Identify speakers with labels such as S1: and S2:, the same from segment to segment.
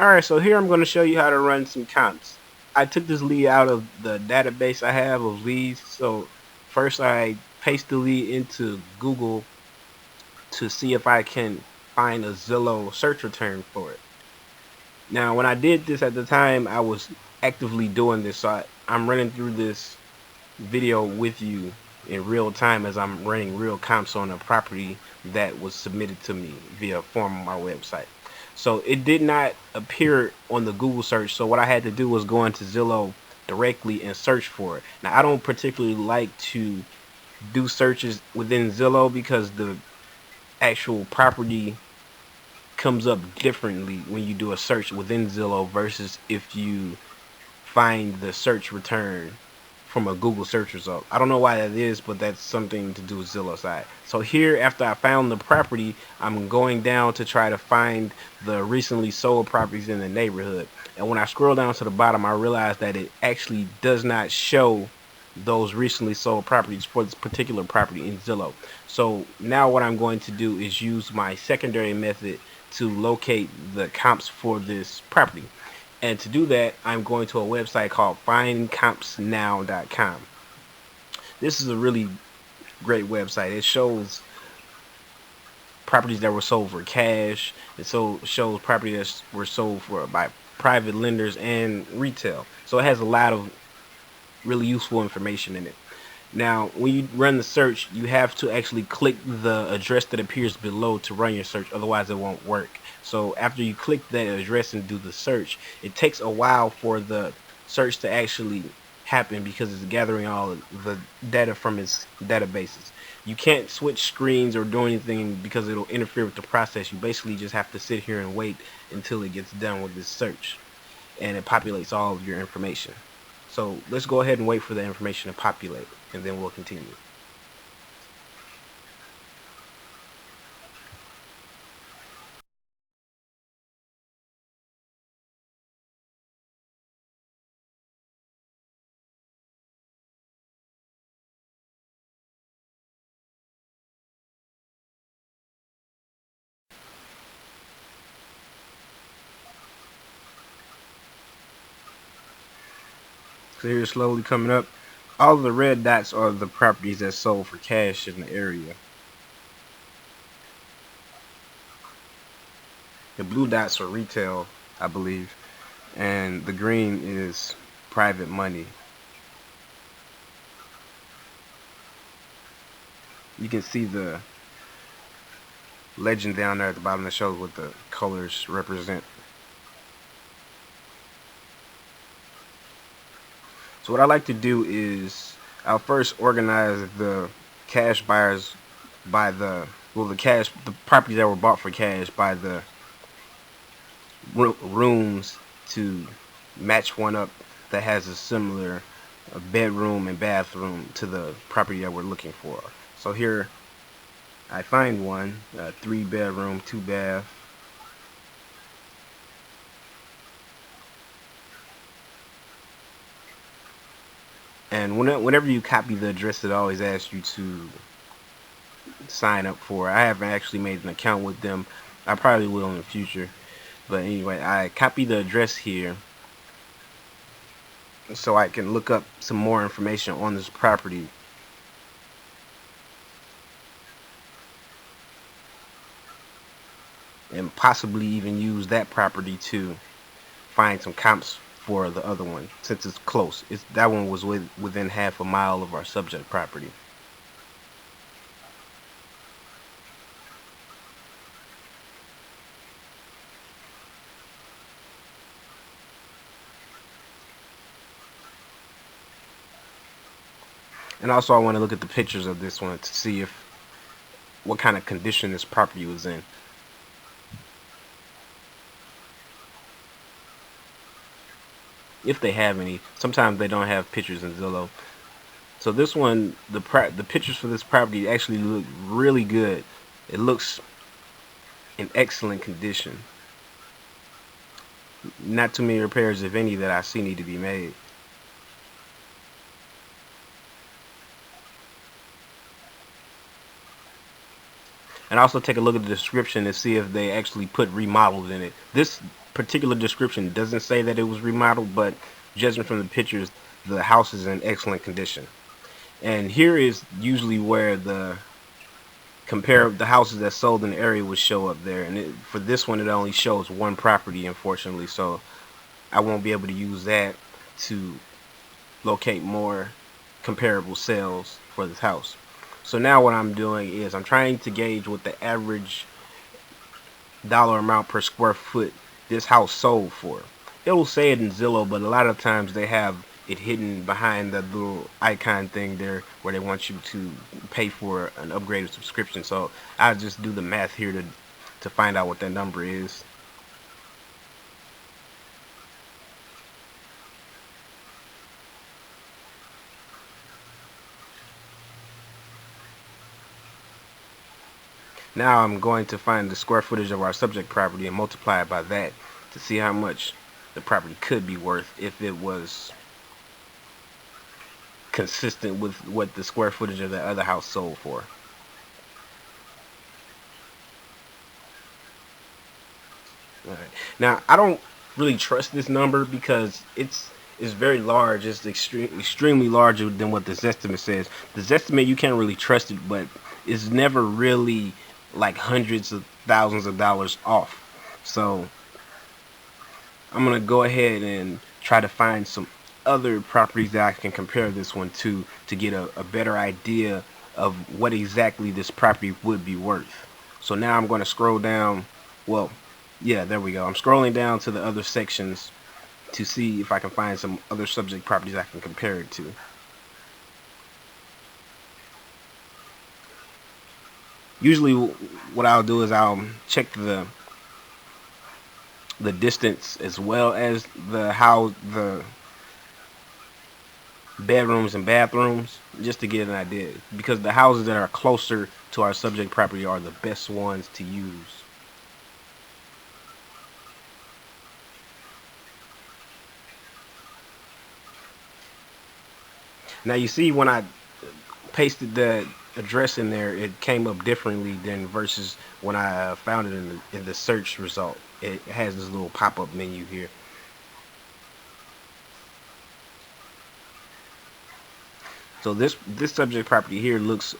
S1: Alright, so here I'm going to show you how to run some comps. I took this lead out of the database I have of leads. So first I paste the lead into Google to see if I can find a Zillow search return for it. Now when I did this at the time, I was actively doing this, so I'm running through this video with you in real time as I'm running real comps on a property that was submitted to me via a form on my website. So it did not appear on the Google search, so what I had to do was go into Zillow directly and search for it. Now I don't particularly like to do searches within Zillow because the actual property comes up differently when you do a search within Zillow versus if you find the search return from a Google search result. I don't know why that is, but that's something to do with Zillow side. So here, after I found the property, I'm going down to try to find the recently sold properties in the neighborhood. And when I scroll down to the bottom, I realize that it actually does not show those recently sold properties for this particular property in Zillow. So now what I'm going to do is use my secondary method to locate the comps for this property. And to do that, I'm going to a website called findcompsnow.com. This is a really great website. It shows properties that were sold for cash. It shows properties that were sold for by private lenders and retail. So it has a lot of really useful information in it. Now, when you run the search, you have to actually click the address that appears below to run your search, otherwise it won't work. So after you click that address and do the search, it takes a while for the search to actually happen because it's gathering all the data from its databases. You can't switch screens or do anything because it'll interfere with the process. You basically just have to sit here and wait until it gets done with this search and it populates all of your information. So let's go ahead and wait for the information to populate, and then we'll continue. So here's slowly coming up. All of the red dots are the properties that sold for cash in the area. The blue dots are retail, I believe, and the green is private money. You can see the legend down there at the bottom that shows what the colors represent. So what I like to do is I'll first organize the cash buyers by the properties that were bought for cash by the rooms to match one up that has a similar bedroom and bathroom to the property that we're looking for. So here I find one, 3-bedroom, 2-bath. And whenever you copy the address, it always asks you to sign up for it. I haven't actually made an account with them. I probably will in the future. But anyway, I copy the address here so I can look up some more information on this property. And possibly even use that property to find some comps for the other one, since it's close. That one was within half a mile of our subject property. And also I want to look at the pictures of this one to see what kind of condition this property was in. If they have any. Sometimes they don't have pictures in Zillow. So this one, the pictures for this property actually look really good. It looks in excellent condition. Not too many repairs, if any, that I see need to be made. And also take a look at the description to see if they actually put remodeled in it. This particular description doesn't say that it was remodeled, but judging from the pictures, the house is in excellent condition. And here is usually where the houses that sold in the area would show up there. And for this one, it only shows one property, unfortunately. So I won't be able to use that to locate more comparable sales for this house. So now what I'm doing is I'm trying to gauge what the average dollar amount per square foot this house sold for. It'll say it in Zillow, but a lot of times they have it hidden behind the little icon thing there where they want you to pay for an upgraded subscription. So I'll just do the math here to find out what that number is. Now I'm going to find the square footage of our subject property and multiply it by that to see how much the property could be worth if it was consistent with what the square footage of the other house sold for. All right. Now I don't really trust this number because it's very large. It's extremely larger than what the Zestimate says. The Zestimate you can't really trust it, but it's never really like hundreds of thousands of dollars off. So I'm gonna go ahead and try to find some other properties that I can compare this one to get a better idea of what exactly this property would be worth. So now I'm going to scroll down. Well, yeah, there we go. I'm scrolling down to the other sections to see if I can find some other subject properties I can compare it to. Usually what I'll do is I'll check the distance as well as the bedrooms and bathrooms just to get an idea, because the houses that are closer to our subject property are the best ones to use. Now you see when I pasted the address in there, it came up differently than versus when I found it in the search result. It has this little pop-up menu here. So this subject property here looks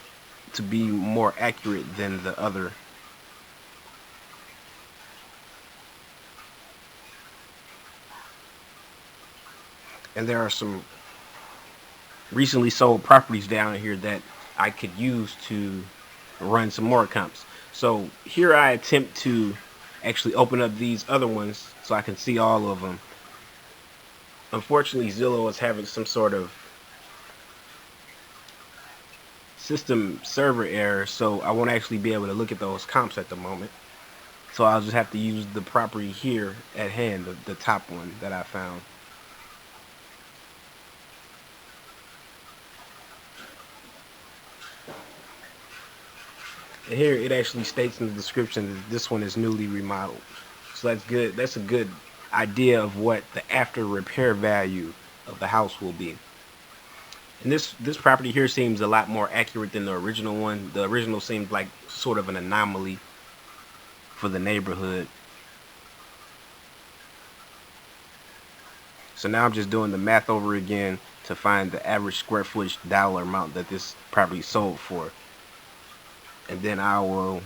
S1: to be more accurate than the other. And there are some recently sold properties down here that I could use to run some more comps. So here I attempt to actually open up these other ones so I can see all of them. Unfortunately, Zillow is having some sort of system server error, so I won't actually be able to look at those comps at the moment. So I'll just have to use the property here at hand, the top one that I found. And here it actually states in the description that this one is newly remodeled. So that's good. That's a good idea of what the after repair value of the house will be. And this property here seems a lot more accurate than the original one. The original seemed like sort of an anomaly for the neighborhood. So now I'm just doing the math over again to find the average square footage dollar amount that this property sold for. And then I will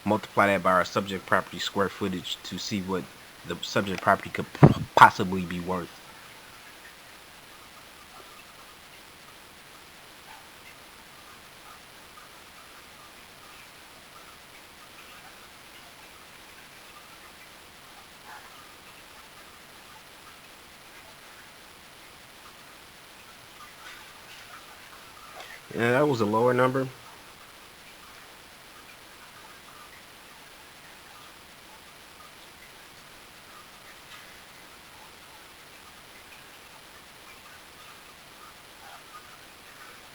S1: multiply that by our subject property square footage to see what the subject property could possibly be worth. And that was a lower number.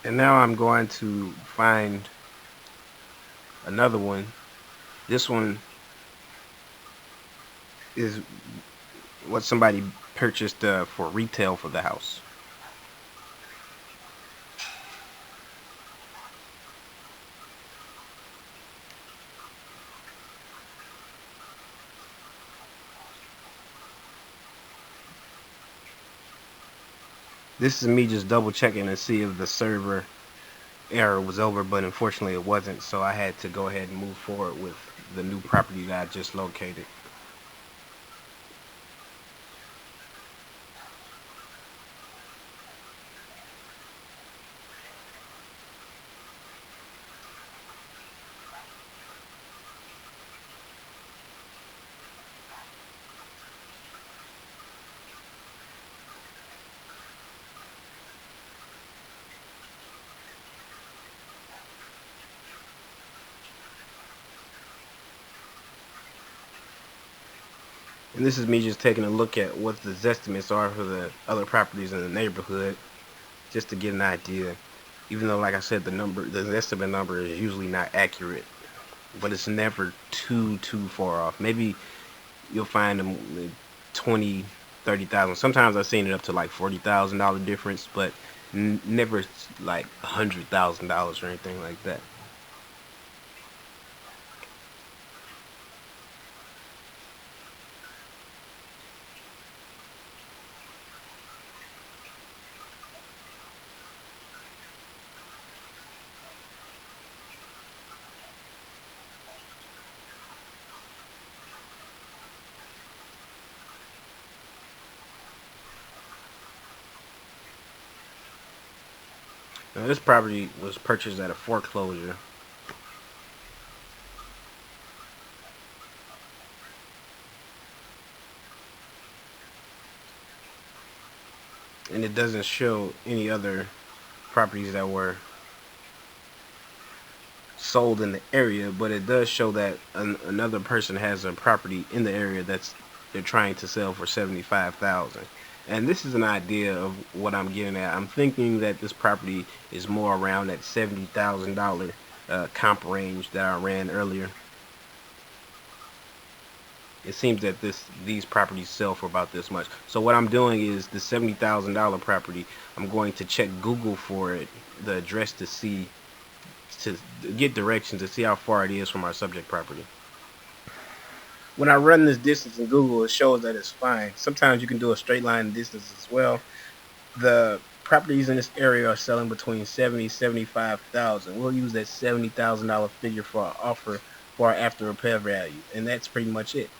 S1: And now I'm going to find another one. This one is what somebody purchased for retail for the house. This is me just double checking to see if the server error was over, but unfortunately it wasn't, so I had to go ahead and move forward with the new property that I just located. And this is me just taking a look at what the estimates are for the other properties in the neighborhood, just to get an idea. Even though, like I said, the estimate number is usually not accurate, but it's never too far off. Maybe you'll find them 20, 30,000. Sometimes I've seen it up to like $40,000 difference, but never like $100,000 or anything like that. Now, this property was purchased at a foreclosure, and it doesn't show any other properties that were sold in the area, but it does show that another person has a property in the area that's they're trying to sell for 75,000. And this is an idea of what I'm getting at. I'm thinking that this property is more around that $70,000 comp range that I ran earlier. It seems that these properties sell for about this much. So what I'm doing is the $70,000 property. I'm going to check Google for it, the address to get directions to see how far it is from our subject property. When I run this distance in Google, it shows that it's fine. Sometimes you can do a straight line distance as well. The properties in this area are selling between 70 75,000. We'll use that $70,000 figure for our offer for our after repair value, and that's pretty much it.